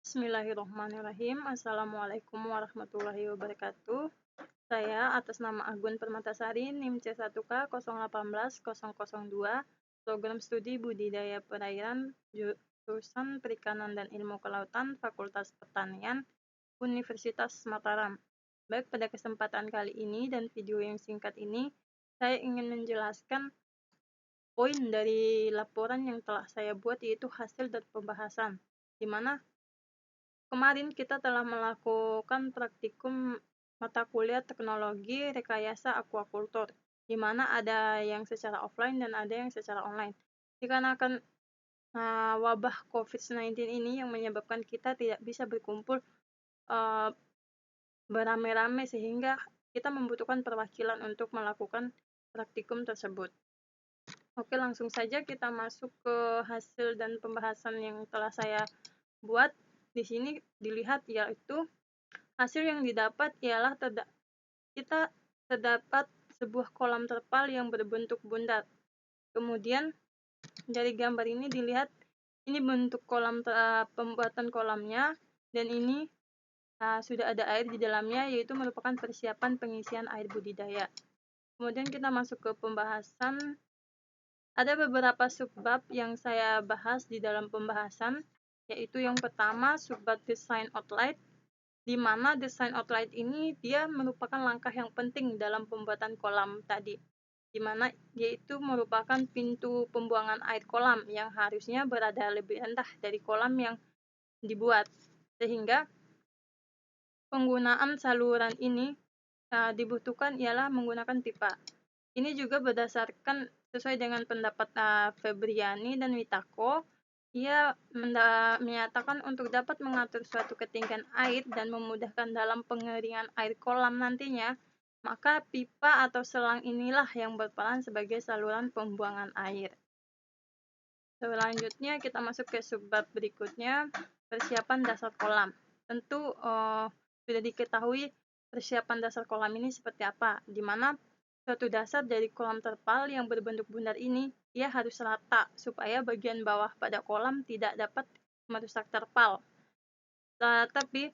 Bismillahirrahmanirrahim. Assalamualaikum warahmatullahi wabarakatuh. Saya atas nama Agun Permatasari, NIM C1K 081002, Program Studi Budidaya Perairan, Jurusan Perikanan dan Ilmu Kelautan, Fakultas Pertanian, Universitas Mataram. Baik, pada kesempatan kali ini dan video yang singkat ini, saya ingin menjelaskan poin dari laporan yang telah saya buat, yaitu hasil dan pembahasan, di mana kemarin kita telah melakukan praktikum mata kuliah teknologi rekayasa aquaculture, di mana ada yang secara offline dan ada yang secara online. Dikarenakan wabah COVID-19 ini yang menyebabkan kita tidak bisa berkumpul beramai-ramai, sehingga kita membutuhkan perwakilan untuk melakukan praktikum tersebut. Oke, langsung saja kita masuk ke hasil dan pembahasan yang telah saya buat. Di sini dilihat, yaitu hasil yang didapat ialah kita terdapat sebuah kolam terpal yang berbentuk bundar. Kemudian dari gambar ini dilihat, ini bentuk kolam pembuatan kolamnya, dan ini sudah ada air di dalamnya, yaitu merupakan persiapan pengisian air budidaya. Kemudian kita masuk ke pembahasan. Ada beberapa subbab yang saya bahas di dalam pembahasan, yaitu yang pertama subbab design outlet, di mana design outlet ini dia merupakan langkah yang penting dalam pembuatan kolam tadi, di mana yaitu merupakan pintu pembuangan air kolam yang harusnya berada lebih rendah dari kolam yang dibuat, sehingga penggunaan saluran ini dibutuhkan ialah menggunakan pipa. Ini juga berdasarkan sesuai dengan pendapat Febriani dan Witako. Ia menyatakan untuk dapat mengatur suatu ketinggian air dan memudahkan dalam pengeringan air kolam nantinya, maka pipa atau selang inilah yang berperan sebagai saluran pembuangan air. Selanjutnya kita masuk ke subbab berikutnya, persiapan dasar kolam. Tentu sudah diketahui persiapan dasar kolam ini seperti apa, di mana suatu dasar dari kolam terpal yang berbentuk bundar ini, ia harus rata supaya bagian bawah pada kolam tidak dapat merusak terpal. Tetapi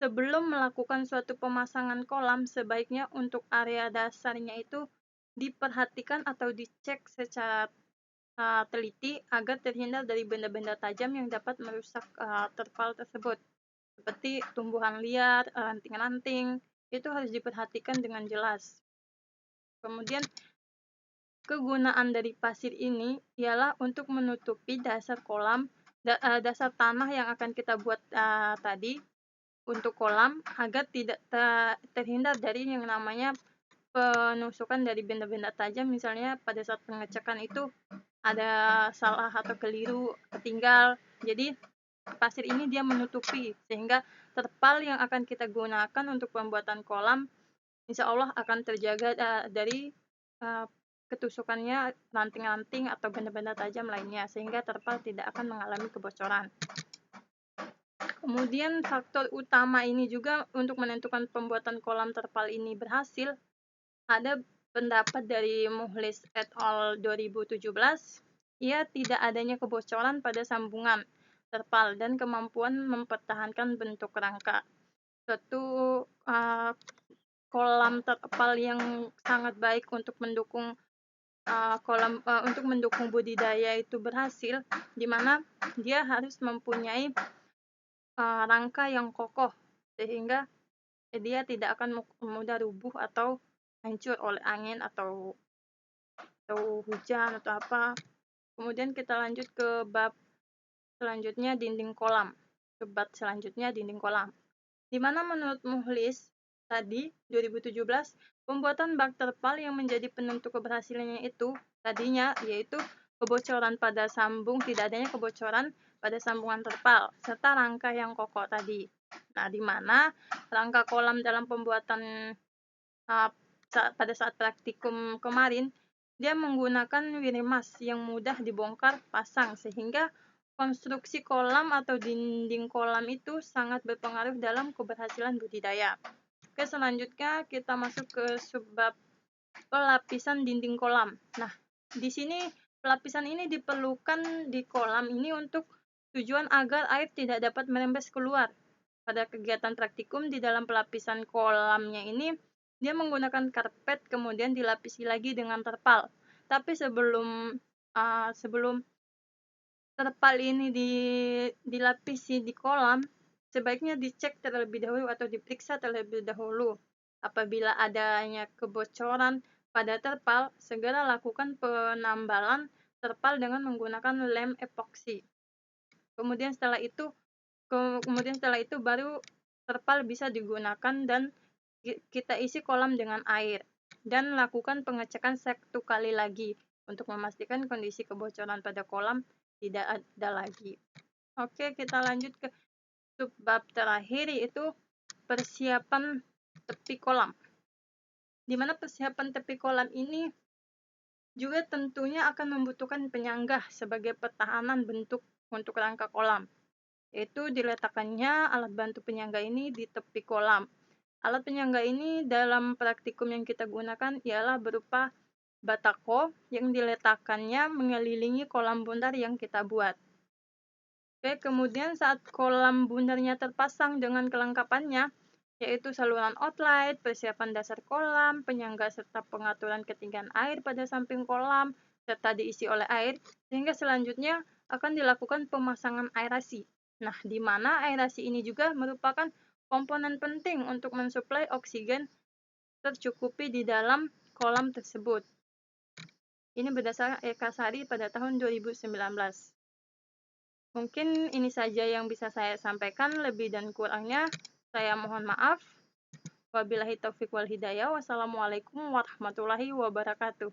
sebelum melakukan suatu pemasangan kolam, sebaiknya untuk area dasarnya itu diperhatikan atau dicek secara teliti agar terhindar dari benda-benda tajam yang dapat merusak terpal tersebut, seperti tumbuhan liar, ranting-ranting, itu harus diperhatikan dengan jelas. Kemudian kegunaan dari pasir ini ialah untuk menutupi dasar kolam, dasar tanah yang akan kita buat tadi untuk kolam, agar tidak terhindar dari yang namanya penusukan dari benda-benda tajam. Misalnya pada saat pengecekan itu ada salah atau keliru, ketinggal. Jadi pasir ini dia menutupi, sehingga terpal yang akan kita gunakan untuk pembuatan kolam insya Allah akan terjaga dari ketusukannya ranting-ranting atau benda-benda tajam lainnya, sehingga terpal tidak akan mengalami kebocoran. Kemudian faktor utama ini juga untuk menentukan pembuatan kolam terpal ini berhasil, ada pendapat dari Muhlis et al. 2017, ia tidak adanya kebocoran pada sambungan terpal dan kemampuan mempertahankan bentuk rangka. Suatu kolam terpal yang sangat baik untuk mendukung untuk mendukung budidaya itu berhasil, di mana dia harus mempunyai rangka yang kokoh, sehingga dia tidak akan mudah rubuh atau hancur oleh angin atau hujan atau apa. Kemudian kita lanjut ke bab selanjutnya, dinding kolam. Bab selanjutnya dinding kolam, di mana menurut Muhlis tadi 2017, pembuatan bak terpal yang menjadi penentu keberhasilannya itu tadinya yaitu kebocoran pada sambung, tidak adanya kebocoran pada sambungan terpal, serta rangka yang kokoh tadi. Nah, di mana rangka kolam dalam pembuatan pada saat praktikum kemarin, dia menggunakan wirimas yang mudah dibongkar pasang, sehingga konstruksi kolam atau dinding kolam itu sangat berpengaruh dalam keberhasilan budidaya. Oke, selanjutnya kita masuk ke subbab pelapisan dinding kolam. Nah, di sini pelapisan ini diperlukan di kolam ini untuk Tujuan agar air tidak dapat merembes keluar. Pada kegiatan praktikum di dalam pelapisan kolamnya ini, dia menggunakan karpet kemudian dilapisi lagi dengan terpal. Tapi sebelum terpal ini dilapisi di kolam, sebaiknya dicek terlebih dahulu atau diperiksa terlebih dahulu. Apabila adanya kebocoran pada terpal, segera lakukan penambalan terpal dengan menggunakan lem epoksi. Kemudian setelah itu baru terpal bisa digunakan dan kita isi kolam dengan air dan lakukan pengecekan 1 kali lagi untuk memastikan kondisi kebocoran pada kolam tidak ada lagi. Oke, kita lanjut ke subbab terakhir, yaitu persiapan tepi kolam. Di mana persiapan tepi kolam ini juga tentunya akan membutuhkan penyanggah sebagai pertahanan bentuk untuk rangka kolam, yaitu diletakkannya alat bantu penyangga ini di tepi kolam. Alat penyangga ini dalam praktikum yang kita gunakan ialah berupa batako yang diletakkannya mengelilingi kolam bundar yang kita buat. Oke, kemudian saat kolam bundarnya terpasang dengan kelengkapannya, yaitu saluran outlet, persiapan dasar kolam, penyangga serta pengaturan ketinggian air pada samping kolam, serta diisi oleh air, sehingga selanjutnya akan dilakukan pemasangan aerasi. Nah, di mana aerasi ini juga merupakan komponen penting untuk mensuplai oksigen tercukupi di dalam kolam tersebut. Ini berdasarkan Eka Sari pada tahun 2019. Mungkin ini saja yang bisa saya sampaikan, lebih dan kurangnya saya mohon maaf. Wabillahi taufiq wal hidayah. Wassalamualaikum warahmatullahi wabarakatuh.